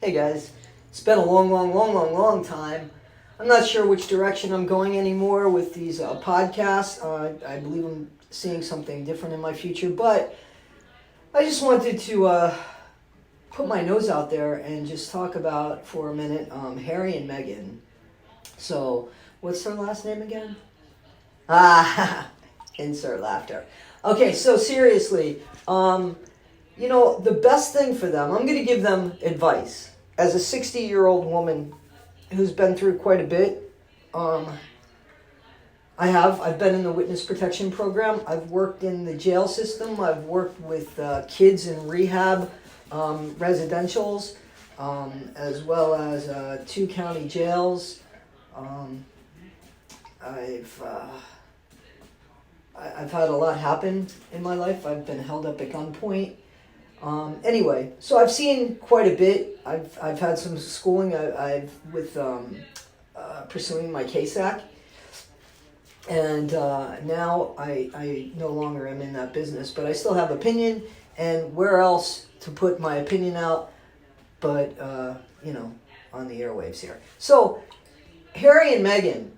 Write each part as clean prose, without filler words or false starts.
Hey guys, it's been a long time. I'm not sure which direction I'm going anymore with these podcasts. I believe I'm seeing something different in my future, but I just wanted to put my nose out there and just talk about for a minute Harry and Meghan. So, what's their last name again? Insert laughter. Okay, so seriously, the best thing for them, I'm going to give them advice. As a 60-year-old woman who's been through quite a bit, I've been in the witness protection program. I've worked in the jail system. I've worked with kids in rehab residentials, as well as 2 county jails. I've had a lot happen in my life. I've been held up at gunpoint. Anyway, so I've seen quite a bit. I've had some schooling. I've with pursuing my KSAC, and now I no longer am in that business, but I still have opinion. And where else to put my opinion out, but on the airwaves here. So Harry and Meghan,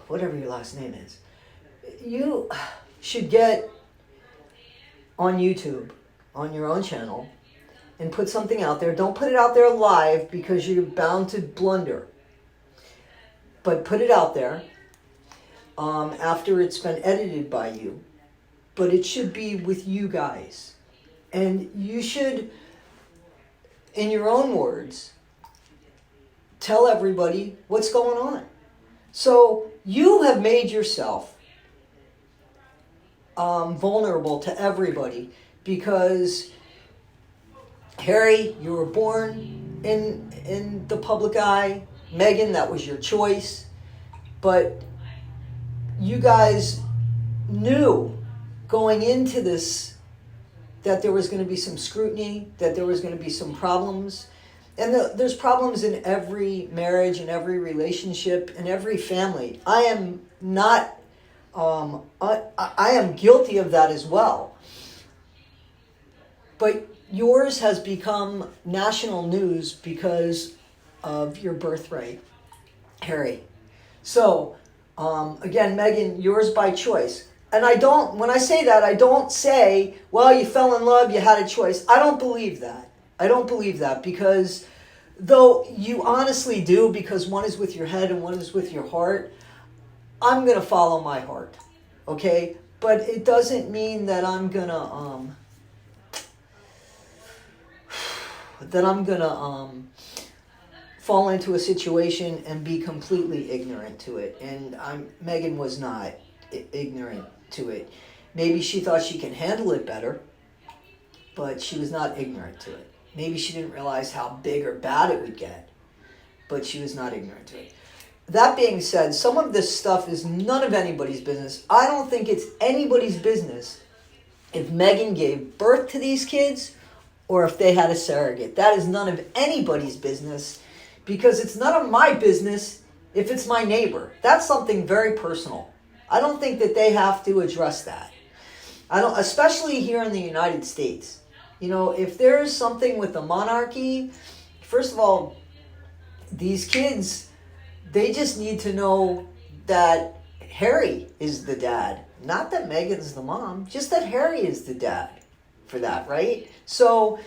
whatever your last name is, you should get on YouTube, on your own channel, and put something out there. Don't put it out there live because you're bound to blunder. But put it out there after it's been edited by you. But it should be with you guys. And you should, in your own words, tell everybody what's going on. So you have made yourself vulnerable to everybody. Because, Harry, you were born in the public eye. Meghan, that was your choice. But you guys knew going into this that there was going to be some scrutiny, that there was going to be some problems. And there's problems in every marriage, in every relationship, in every family. I am not, I am guilty of that as well. But yours has become national news because of your birthright, Harry. So, again, Meghan, yours by choice. And when I say that, I don't say, well, you fell in love, you had a choice. I don't believe that. I don't believe that because though you honestly do, because one is with your head and one is with your heart, I'm going to follow my heart, okay? But it doesn't mean that I'm going to... fall into a situation and be completely ignorant to it. And Meghan was not ignorant to it. Maybe she thought she can handle it better, but she was not ignorant to it. Maybe she didn't realize how big or bad it would get, but she was not ignorant to it. That being said, some of this stuff is none of anybody's business. I don't think it's anybody's business if Meghan gave birth to these kids or if they had a surrogate. That is none of anybody's business because it's none of my business if it's my neighbor. That's something very personal. I don't think that they have to address that. Especially here in the United States. If there's something with the monarchy, first of all, these kids, they just need to know that Harry is the dad. Not that Meghan's the mom, just that Harry is the dad. For that, right? So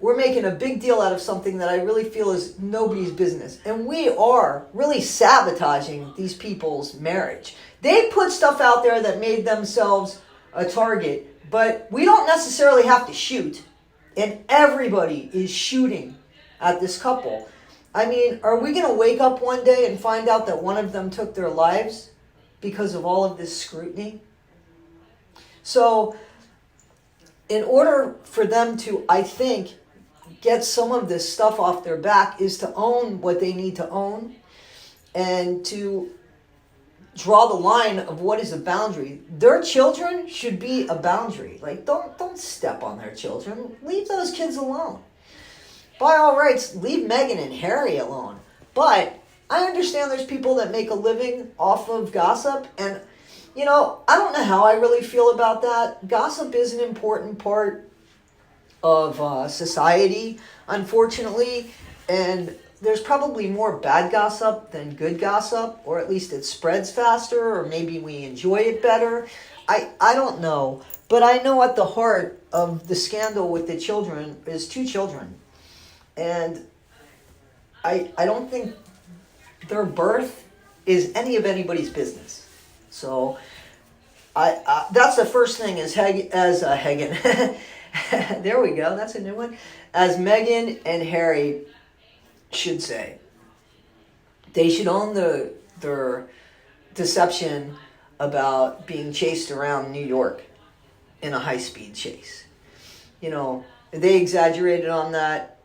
we're making a big deal out of something that I really feel is nobody's business. And we are really sabotaging these people's marriage. They put stuff out there that made themselves a target, but we don't necessarily have to shoot. And everybody is shooting at this couple. I mean, are we going to wake up one day and find out that one of them took their lives because of all of this scrutiny? So in order for them to, I think, get some of this stuff off their back is to own what they need to own and to draw the line of what is a boundary. Their children should be a boundary. Like, don't step on their children. Leave those kids alone. By all rights, leave Meghan and Harry alone. But I understand there's people that make a living off of gossip, and I don't know how I really feel about that. Gossip is an important part of society, unfortunately, and there's probably more bad gossip than good gossip, or at least it spreads faster, or maybe we enjoy it better. I don't know, but I know at the heart of the scandal with the children is two children, and I don't think their birth is any of anybody's business. So that's the first thing as Hagen. There we go. That's a new one. As Meghan and Harry should say, they should own their deception about being chased around New York in a high-speed chase. They exaggerated on that.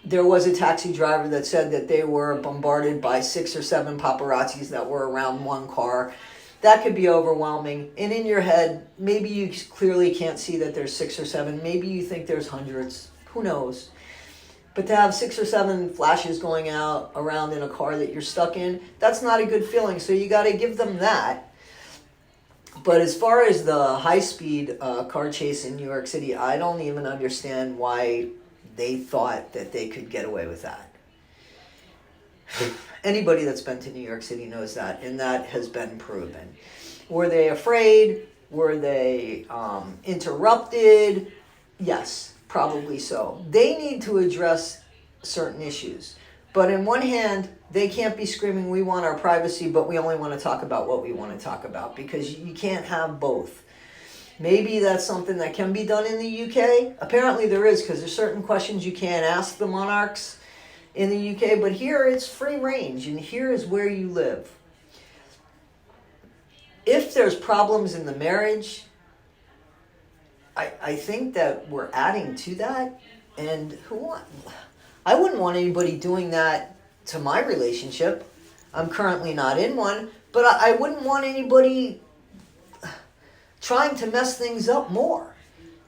There was a taxi driver that said that they were bombarded by 6 or 7 paparazzis that were around one car. That could be overwhelming. And in your head, maybe you clearly can't see that there's 6 or 7. Maybe you think there's hundreds. Who knows? But to have 6 or 7 flashes going out around in a car that you're stuck in, that's not a good feeling. So you got to give them that. But as far as the high-speed car chase in New York City, I don't even understand why they thought that they could get away with that. Anybody that's been to New York City knows that, and that has been proven. Were they afraid? Were they interrupted? Yes, probably so. They need to address certain issues. But in one hand, they can't be screaming, we want our privacy, but we only want to talk about what we want to talk about, because you can't have both. Maybe that's something that can be done in the UK. Apparently there is, because there's certain questions you can't ask the monarchs in the UK, but here it's free range, and here is where you live. If there's problems in the marriage, I think that we're adding to that, and I wouldn't want anybody doing that to my relationship. I'm currently not in one, but I wouldn't want anybody trying to mess things up more.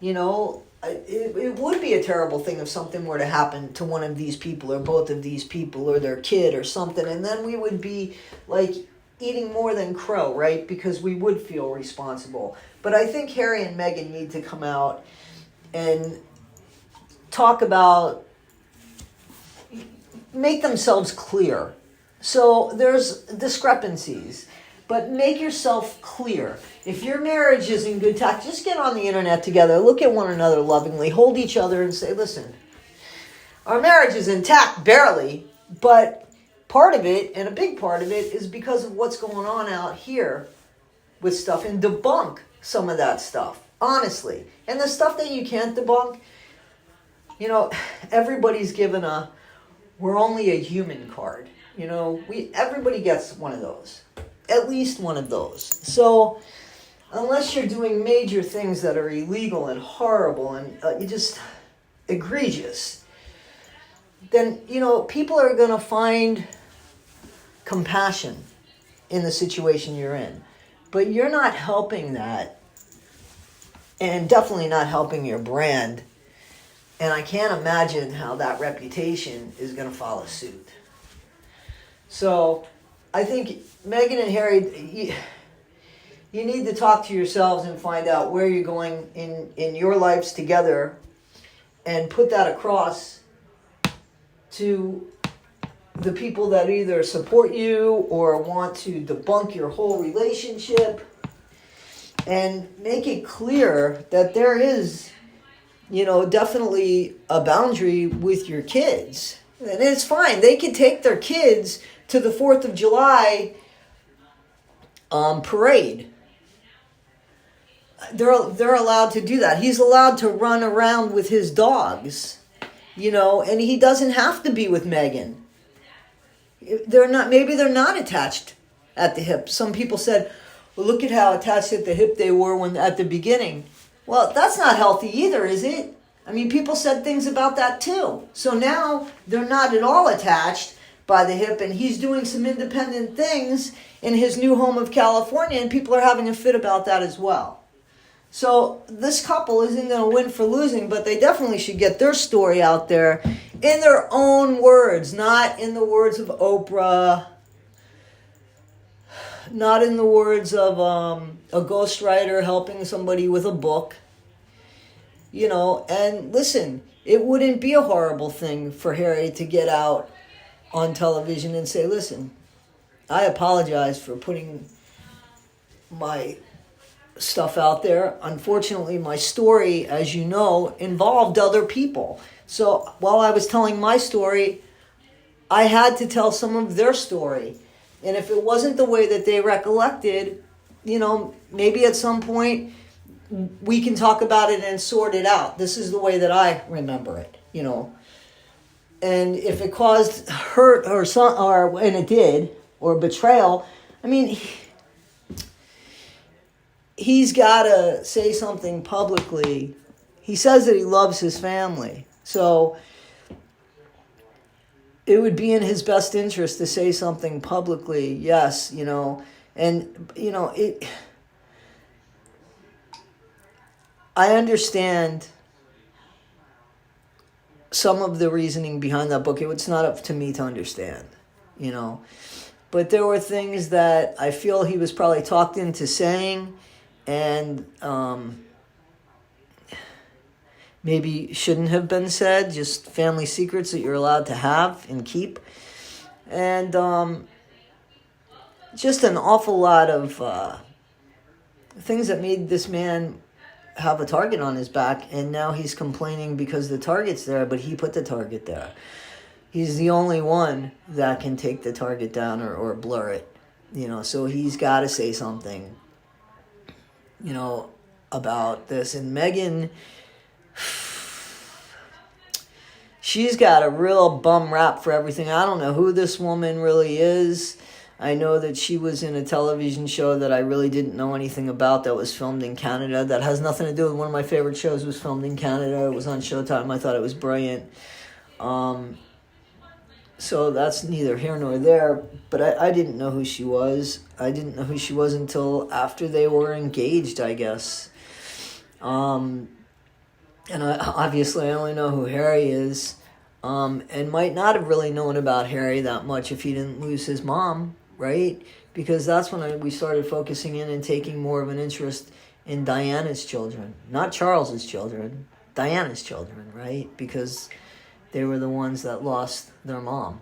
It would be a terrible thing if something were to happen to one of these people or both of these people or their kid or something, and then we would be like eating more than crow, right? Because we would feel responsible. But I think Harry and Meghan need to come out and talk about, make themselves clear. So there's discrepancies, but make yourself clear. If your marriage is in good tact, just get on the internet together, look at one another lovingly, hold each other and say, listen, our marriage is intact, barely, but part of it, and a big part of it, is because of what's going on out here with stuff, and debunk some of that stuff, honestly. And the stuff that you can't debunk, everybody's given we're only a human card. Everybody gets one of those. At least one of those. So unless you're doing major things that are illegal and horrible and you just egregious, then, people are going to find compassion in the situation you're in. But you're not helping that, and definitely not helping your brand. And I can't imagine how that reputation is going to follow suit. So I think Meghan and Harry, you need to talk to yourselves and find out where you're going in your lives together, and put that across to the people that either support you or want to debunk your whole relationship, and make it clear that there is, definitely a boundary with your kids. And it's fine. They can take their kids to the 4th of July parade. They're allowed to do that. He's allowed to run around with his dogs, and he doesn't have to be with Meghan. Maybe they're not attached at the hip. Some people said, well, look at how attached at the hip they were at the beginning. Well, that's not healthy either, is it? I mean, people said things about that too. So now they're not at all attached by the hip, and he's doing some independent things in his new home of California, and people are having a fit about that as well. So this couple isn't going to win for losing, but they definitely should get their story out there in their own words, not in the words of Oprah, not in the words of a ghostwriter helping somebody with a book. And listen, it wouldn't be a horrible thing for Harry to get out on television and say, listen, I apologize for putting my stuff out there. Unfortunately, my story, as you know, involved other people. So while I was telling my story, I had to tell some of their story. And if it wasn't the way that they recollected, maybe at some point we can talk about it and sort it out. This is the way that I remember it, And if it caused hurt and it did, or betrayal, I mean, he's got to say something publicly. He says that he loves his family. So it would be in his best interest to say something publicly, yes, I understand some of the reasoning behind that book. It's not up to me to understand, But there were things that I feel he was probably talked into saying and maybe shouldn't have been said, just family secrets that you're allowed to have and keep. And just an awful lot of things that made this man have a target on his back, and now he's complaining because the target's there, but he put the target there. He's the only one that can take the target down or blur it, so he's got to say something, about this. And Meghan, she's got a real bum rap for everything. I don't know who this woman really is. I know that she was in a television show that I really didn't know anything about that was filmed in Canada. That has nothing to do with one of my favorite shows. Was filmed in Canada. It was on Showtime. I thought it was brilliant. So that's neither here nor there. But I didn't know who she was. I didn't know who she was until after they were engaged, I guess. And obviously I only know who Harry is. And might not have really known about Harry that much if he didn't lose his mom, right? Because that's when we started focusing in and taking more of an interest in Diana's children. Not Charles's children, Diana's children, right? Because they were the ones that lost their mom,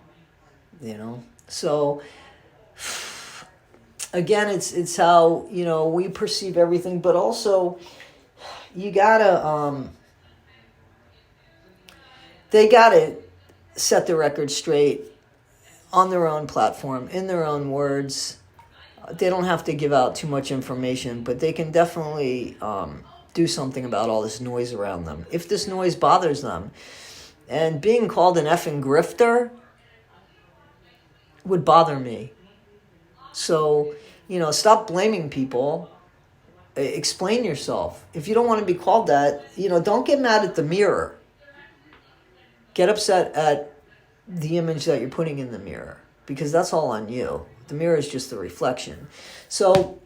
So, again, it's how, we perceive everything, but also you gotta, they gotta set the record straight on their own platform, in their own words. They don't have to give out too much information, but they can definitely do something about all this noise around them, if this noise bothers them. And being called an effing grifter would bother me. So, stop blaming people. Explain yourself. If you don't want to be called that, don't get mad at the mirror. Get upset at the image that you're putting in the mirror, because that's all on you. The mirror is just a reflection. So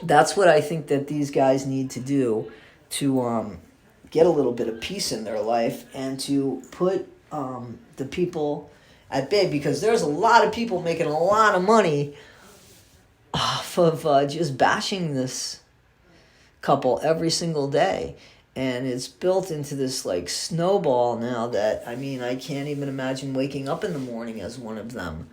that's what I think that these guys need to do to get a little bit of peace in their life and to put the people at bay, because there's a lot of people making a lot of money off of just bashing this couple every single day. And it's built into this snowball now that, I can't even imagine waking up in the morning as one of them.